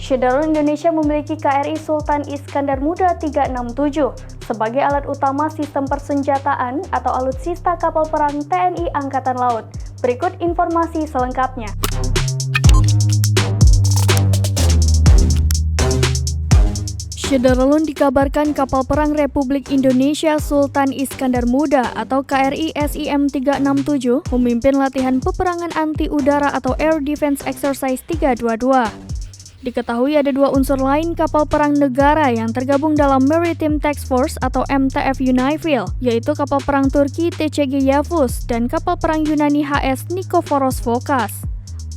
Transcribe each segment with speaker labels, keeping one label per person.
Speaker 1: Shahdarul Indonesia memiliki KRI Sultan Iskandar Muda 367 sebagai alat utama sistem persenjataan atau alutsista kapal perang TNI Angkatan Laut. Berikut informasi selengkapnya. Shahdarul dikabarkan kapal perang Republik Indonesia Sultan Iskandar Muda atau KRI SIM 367 memimpin latihan peperangan anti udara atau Air Defense Exercise 322. Diketahui ada dua unsur lain kapal perang negara yang tergabung dalam Maritime Task Force atau MTF UNIFIL, yaitu kapal perang Turki TCG Yavuz dan kapal perang Yunani HS Nikophoros Fokas.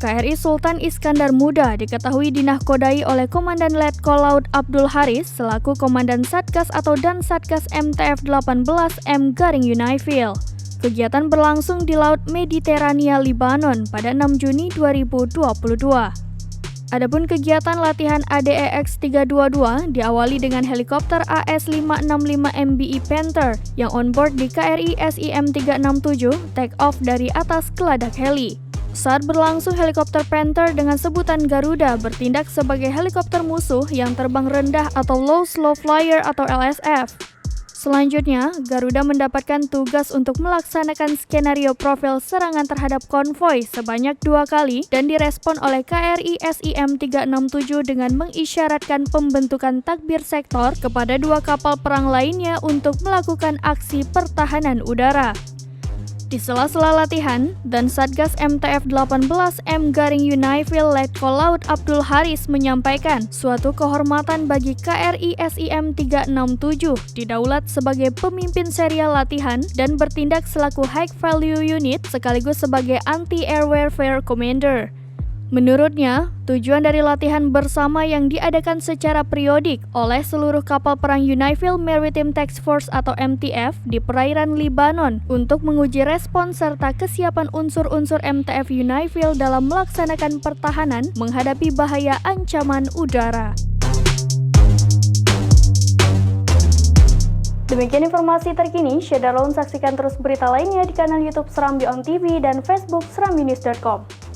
Speaker 1: KRI Sultan Iskandar Muda diketahui dinahkodai oleh Komandan Letkol Laut Abdul Haris selaku Komandan Satgas atau Dan Satgas MTF 18M Garing UNIFIL. Kegiatan berlangsung di Laut Mediterania, Libanon pada 6 Juni 2022. Adapun kegiatan latihan ADEX 322 diawali dengan helikopter AS565 MBI Panther yang onboard di KRI SIM 367 take off dari atas geladak heli. Saat berlangsung, helikopter Panther dengan sebutan Garuda bertindak sebagai helikopter musuh yang terbang rendah atau Low Slow Flyer atau LSF. Selanjutnya, Garuda mendapatkan tugas untuk melaksanakan skenario profil serangan terhadap konvoi sebanyak 2 kali dan direspon oleh KRI SIM 367 dengan mengisyaratkan pembentukan takbir sektor kepada 2 kapal perang lainnya untuk melakukan aksi pertahanan udara. Di sela-sela latihan, Dan Satgas MTF 18M Garing UNIFIL Letkol Laut Abdul Haris menyampaikan suatu kehormatan bagi KRI SIM 367 didaulat sebagai pemimpin serial latihan dan bertindak selaku High Value Unit sekaligus sebagai Anti-Air Warfare Commander. Menurutnya, tujuan dari latihan bersama yang diadakan secara periodik oleh seluruh kapal perang UNIFIL Maritime Task Force atau MTF di perairan Libanon untuk menguji respons serta kesiapan unsur-unsur MTF UNIFIL dalam melaksanakan pertahanan menghadapi bahaya ancaman udara. Demikian informasi terkini, Shahdarul saksikan terus berita lainnya di kanal YouTube Serambi On TV dan Facebook serambinews.com.